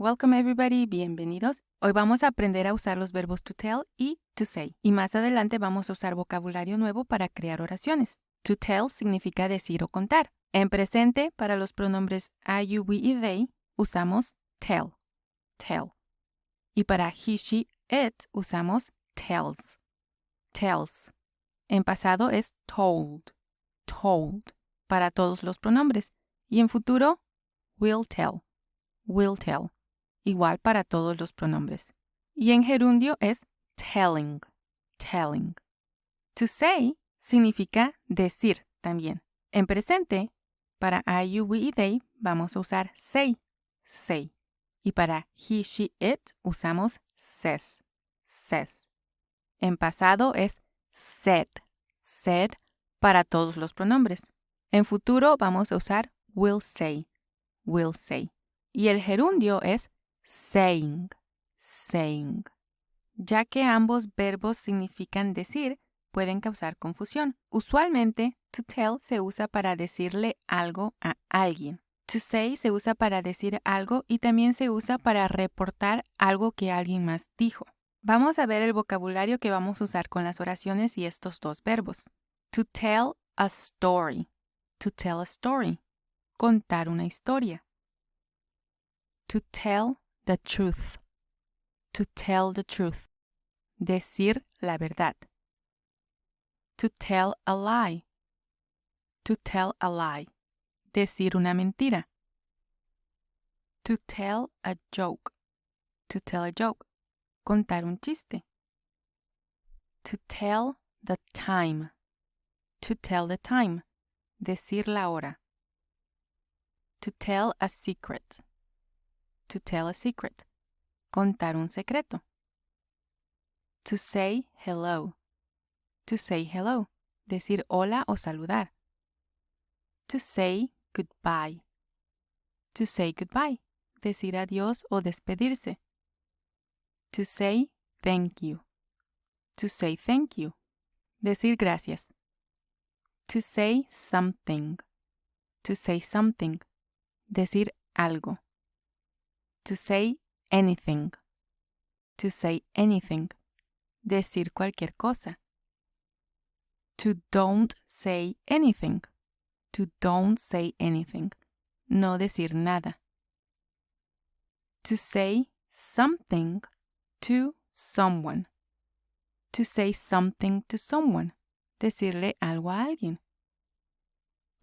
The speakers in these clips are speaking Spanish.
Welcome everybody, bienvenidos. Hoy vamos a aprender a usar los verbos to tell y to say. Y más adelante vamos a usar vocabulario nuevo para crear oraciones. To tell significa decir o contar. En presente, para los pronombres I, you, we y they, usamos tell, tell. Y para he, she, it, usamos tells, tells. En pasado es told, told, para todos los pronombres. Y en futuro, will tell, will tell. Igual para todos los pronombres. Y en gerundio es telling, telling. To say significa decir también. En presente, para I, you, we y they vamos a usar say, say. Y para he, she, it usamos says, says. En pasado es said, said para todos los pronombres. En futuro vamos a usar will say, will say. Y el gerundio es saying, saying. Ya que ambos verbos significan decir, pueden causar confusión. Usualmente, to tell se usa para decirle algo a alguien. To say se usa para decir algo y también se usa para reportar algo que alguien más dijo. Vamos a ver el vocabulario que vamos a usar con las oraciones y estos dos verbos. To tell a story. To tell a story. Contar una historia. To tell the truth. To tell the truth. Decir la verdad. To tell a lie. To tell a lie. Decir una mentira. To tell a joke. To tell a joke. Contar un chiste. To tell the time. To tell the time. Decir la hora. To tell a secret. To tell a secret. Contar un secreto. To say hello. To say hello. Decir hola o saludar. To say goodbye. To say goodbye. Decir adiós o despedirse. To say thank you. To say thank you. Decir gracias. To say something. To say something. Decir algo. To say anything. To say anything. Decir cualquier cosa. To don't say anything. To don't say anything. No decir nada. To say something to someone. To say something to someone. Decirle algo a alguien.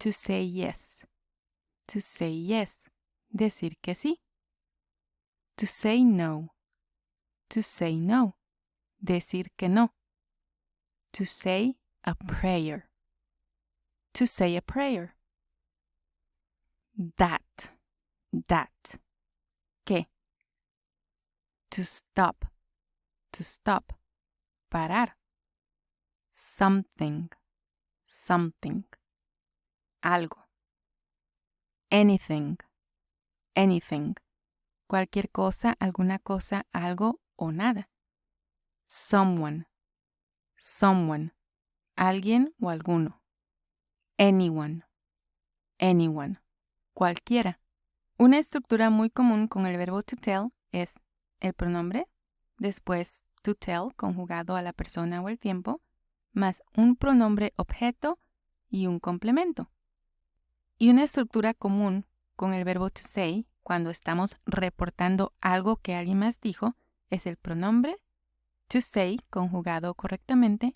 To say yes. To say yes. Decir que sí. To say no. To say no. Decir que no. To say a prayer. To say a prayer. That. That. ¿Qué? To stop. To stop. Parar. Something. Something. Algo. Anything. Anything. Cualquier cosa, alguna cosa, algo o nada. Someone. Someone. Alguien o alguno. Anyone. Anyone. Cualquiera. Una estructura muy común con el verbo to tell es el pronombre, después to tell conjugado a la persona o el tiempo, más un pronombre objeto y un complemento. Y una estructura común con el verbo to say, cuando estamos reportando algo que alguien más dijo, es el pronombre to say conjugado correctamente,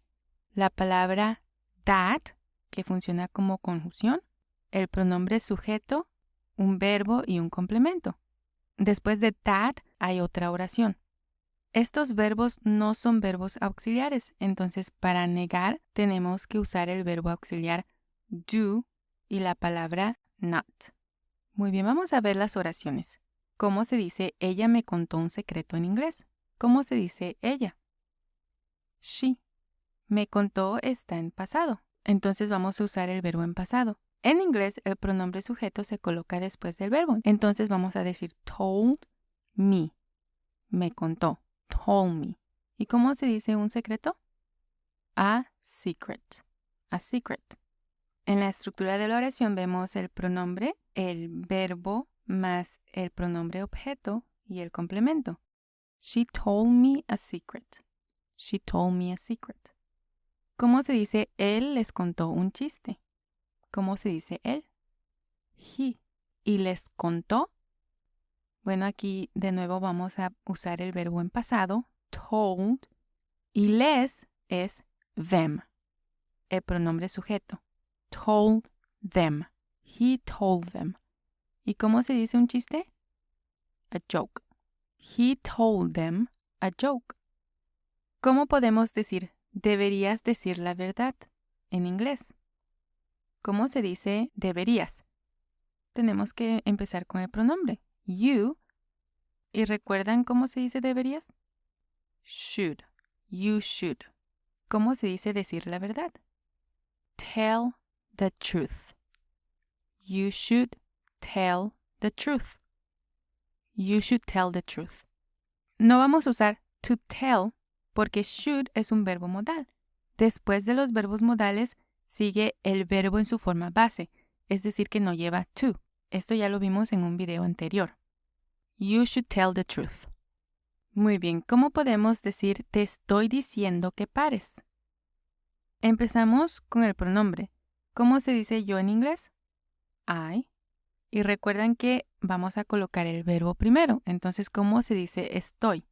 la palabra that, que funciona como conjunción, el pronombre sujeto, un verbo y un complemento. Después de that hay otra oración. Estos verbos no son verbos auxiliares, entonces para negar tenemos que usar el verbo auxiliar do y la palabra not. Muy bien, vamos a ver las oraciones. ¿Cómo se dice ella me contó un secreto en inglés? ¿Cómo se dice ella? She. Me contó está en pasado. Entonces vamos a usar el verbo en pasado. En inglés el pronombre sujeto se coloca después del verbo. Entonces vamos a decir told me. Me contó. Told me. ¿Y cómo se dice un secreto? A secret. A secret. En la estructura de la oración vemos el pronombre, el verbo más el pronombre objeto y el complemento. She told me a secret. She told me a secret. ¿Cómo se dice él les contó un chiste? ¿Cómo se dice él? He. ¿Y les contó? Bueno, aquí de nuevo vamos a usar el verbo en pasado, told, y les es them, el pronombre sujeto. Told them. He told them. ¿Y cómo se dice un chiste? A joke. He told them a joke. ¿Cómo podemos decir deberías decir la verdad en inglés? ¿Cómo se dice deberías? Tenemos que empezar con el pronombre. You. ¿Y recuerdan cómo se dice deberías? Should. You should. ¿Cómo se dice decir la verdad? Tell the truth. You should tell the truth. You should tell the truth. No vamos a usar to tell porque should es un verbo modal. Después de los verbos modales sigue el verbo en su forma base, es decir que no lleva to. Esto ya lo vimos en un video anterior. You should tell the truth. Muy bien, ¿cómo podemos decir te estoy diciendo que pares? Empezamos con el pronombre. ¿Cómo se dice yo en inglés? I. Y recuerdan que vamos a colocar el verbo primero. Entonces, ¿cómo se dice estoy?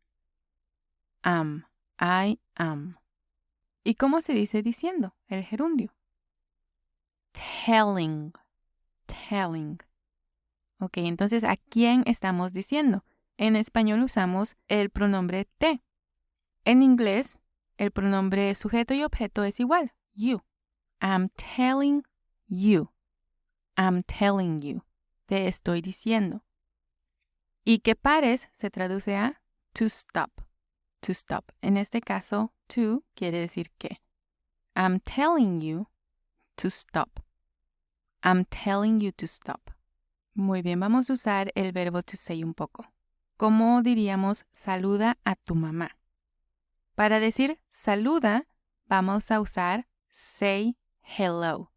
Am. I am. ¿Y cómo se dice diciendo? El gerundio. Telling. Telling. Ok, entonces, ¿a quién estamos diciendo? En español usamos el pronombre te. En inglés, el pronombre sujeto y objeto es igual. You. I'm telling you. I'm telling you. Te estoy diciendo. Y que pares se traduce a to stop. To stop. En este caso, to quiere decir que. I'm telling you to stop. I'm telling you to stop. Muy bien, vamos a usar el verbo to say un poco. ¿Cómo diríamos saluda a tu mamá? Para decir saluda, vamos a usar say hello.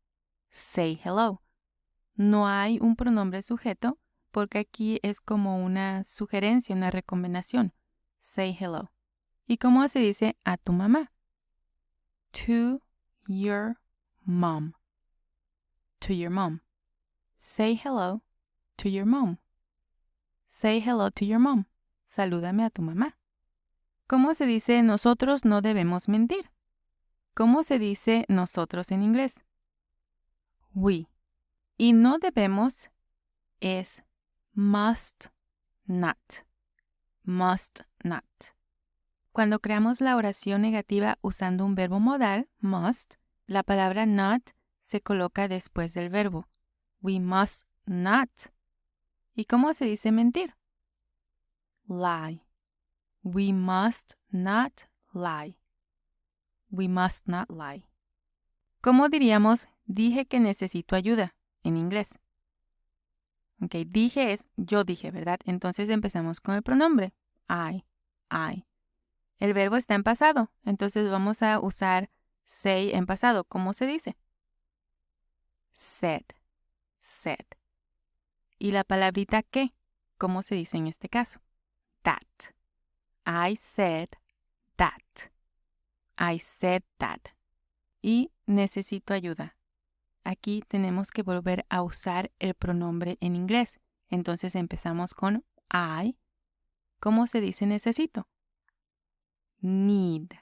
Say hello. No hay un pronombre sujeto porque aquí es como una sugerencia, una recomendación. Say hello. ¿Y cómo se dice a tu mamá? To your mom. To your mom. Say hello to your mom. Say hello to your mom. Salúdame a tu mamá. ¿Cómo se dice nosotros no debemos mentir? ¿Cómo se dice nosotros en inglés? We. Y no debemos es must not. Must not. Cuando creamos la oración negativa usando un verbo modal, must, la palabra not se coloca después del verbo. We must not. ¿Y cómo se dice mentir? Lie. We must not lie. We must not lie. ¿Cómo diríamos dije que necesito ayuda en inglés? Ok, dije es yo dije, ¿verdad? Entonces empezamos con el pronombre. I. El verbo está en pasado, entonces vamos a usar say en pasado. ¿Cómo se dice? Said. Y la palabrita que, ¿cómo se dice en este caso? That. I said that. I said that. Y necesito ayuda. Aquí tenemos que volver a usar el pronombre en inglés. Entonces empezamos con I. ¿Cómo se dice necesito? Need.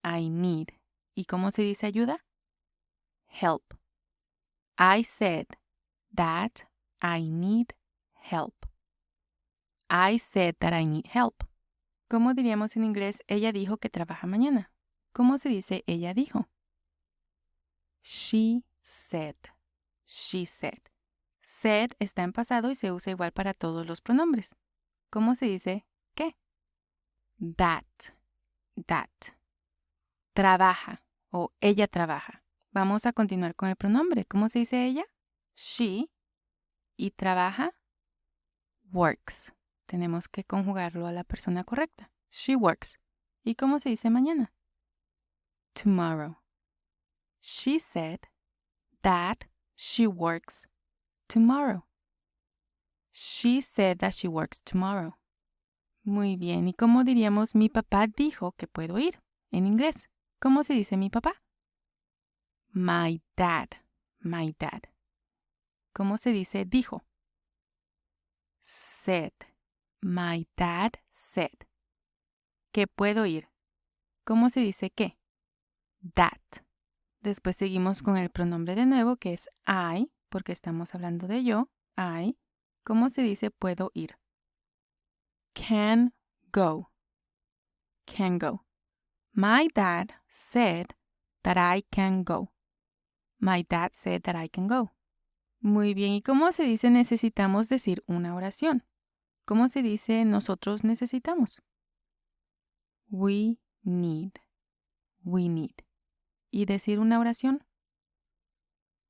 I need. ¿Y cómo se dice ayuda? Help. I said that I need help. I said that I need help. ¿Cómo diríamos en inglés? Ella dijo que trabaja mañana. ¿Cómo se dice ella dijo? She said. She said. Said está en pasado y se usa igual para todos los pronombres. ¿Cómo se dice qué? That. Trabaja o ella trabaja. Vamos a continuar con el pronombre. ¿Cómo se dice ella? She. Y trabaja, works. Tenemos que conjugarlo a la persona correcta. She works. ¿Y cómo se dice mañana? Tomorrow. She said that she works tomorrow. She said that she works tomorrow. Muy bien. ¿Y cómo diríamos mi papá dijo que puedo ir en inglés? ¿Cómo se dice mi papá? My dad. My dad. ¿Cómo se dice dijo? Said. My dad said. Que puedo ir. ¿Cómo se dice qué? That. Después seguimos con el pronombre de nuevo que es I, porque estamos hablando de yo. I. ¿Cómo se dice puedo ir? Can go. Can go. My dad said that I can go. My dad said that I can go. Muy bien. ¿Y cómo se dice necesitamos decir una oración? ¿Cómo se dice nosotros necesitamos? We need. We need. ¿Y decir una oración?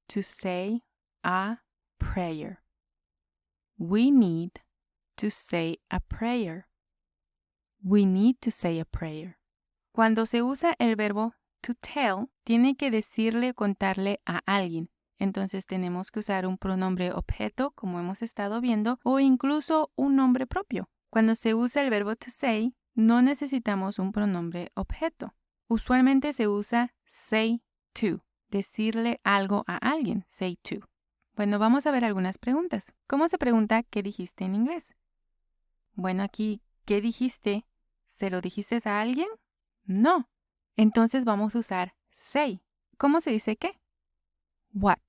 To say a prayer. We need to say a prayer. We need to say a prayer. Cuando se usa el verbo to tell, tiene que decirle o contarle a alguien. Entonces tenemos que usar un pronombre objeto, como hemos estado viendo, o incluso un nombre propio. Cuando se usa el verbo to say, no necesitamos un pronombre objeto. Usualmente se usa say to, decirle algo a alguien, say to. Bueno, vamos a ver algunas preguntas. ¿Cómo se pregunta qué dijiste en inglés? Bueno, aquí, ¿qué dijiste? ¿Se lo dijiste a alguien? No. Entonces vamos a usar say. ¿Cómo se dice qué? What.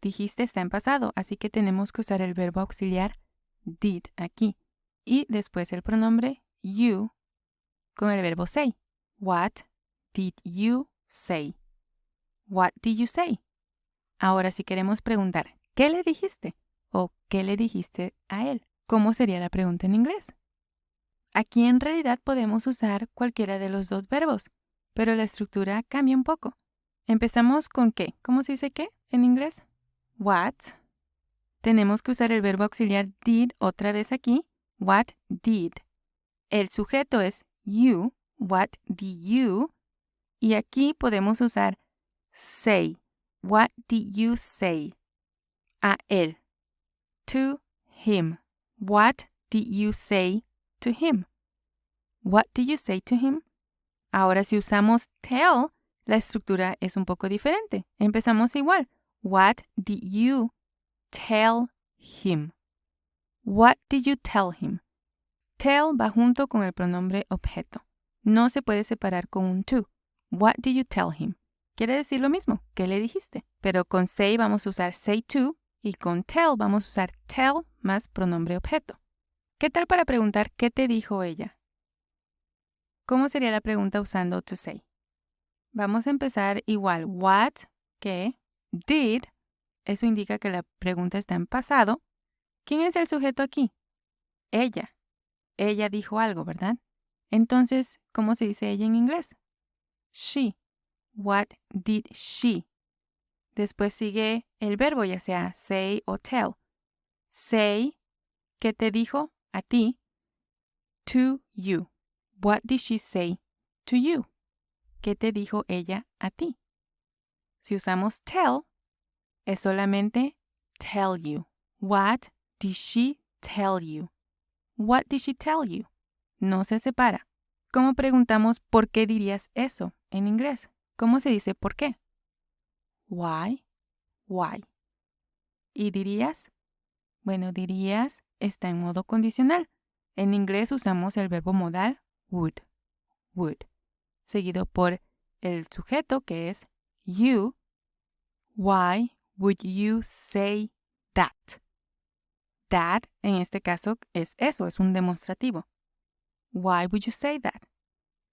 Dijiste está en pasado, así que tenemos que usar el verbo auxiliar did aquí. Y después el pronombre you con el verbo say. What did you say? What did you say? Ahora si queremos preguntar, ¿qué le dijiste? ¿O qué le dijiste a él? ¿Cómo sería la pregunta en inglés? Aquí en realidad podemos usar cualquiera de los dos verbos, pero la estructura cambia un poco. Empezamos con ¿qué? ¿Cómo se dice qué en inglés? What. Tenemos que usar el verbo auxiliar did otra vez aquí. What did. El sujeto es you. What did you. Y aquí podemos usar say. What did you say? A él. To him. What did you say to him? What did you say to him? Ahora si usamos tell, la estructura es un poco diferente. Empezamos igual. What did you tell him? What did you tell him? Tell va junto con el pronombre objeto. No se puede separar con un to. What did you tell him? Quiere decir lo mismo. ¿Qué le dijiste? Pero con say vamos a usar say to y con tell vamos a usar tell más pronombre objeto. ¿Qué tal para preguntar qué te dijo ella? ¿Cómo sería la pregunta usando to say? Vamos a empezar igual. What, ¿qué? Did, eso indica que la pregunta está en pasado. ¿Quién es el sujeto aquí? Ella. Ella dijo algo, ¿verdad? Entonces, ¿cómo se dice ella en inglés? She. What did she? Después sigue el verbo, ya sea say o tell. Say, ¿qué te dijo a ti? To you. What did she say to you? ¿Qué te dijo ella a ti? Si usamos tell, es solamente tell you. What did she tell you? What did she tell you? No se separa. ¿Cómo preguntamos por qué dirías eso en inglés? ¿Cómo se dice por qué? Why? Why. ¿Y dirías? Bueno, dirías está en modo condicional. En inglés usamos el verbo modal would. Would. Seguido por el sujeto que es you. Why would you say that? That, en este caso, es eso, es un demostrativo. Why would you say that?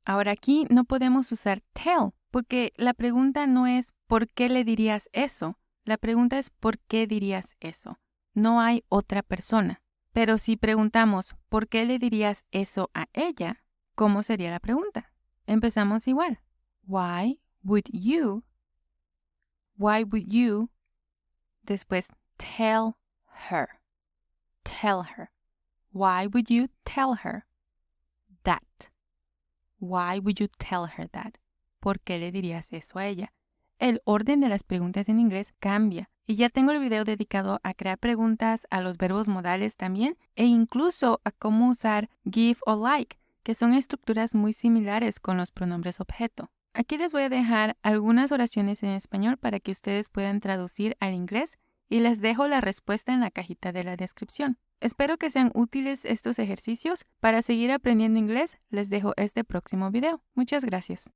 Ahora aquí no podemos usar tell, porque la pregunta no es ¿por qué le dirías eso? La pregunta es ¿por qué dirías eso? No hay otra persona. Pero si preguntamos ¿por qué le dirías eso a ella? ¿Cómo sería la pregunta? Empezamos igual. Why would you? Why would you? Después tell her. Tell her. Why would you tell her that? Why would you tell her that? ¿Por qué le dirías eso a ella? El orden de las preguntas en inglés cambia Y ya tengo el video dedicado a crear preguntas, a los verbos modales también, e incluso a cómo usar give o like, que son estructuras muy similares con los pronombres objeto. Aquí les voy a dejar algunas oraciones en español para que ustedes puedan traducir al inglés y les dejo la respuesta en la cajita de la descripción. Espero que sean útiles estos ejercicios. Para seguir aprendiendo inglés, les dejo este próximo video. Muchas gracias.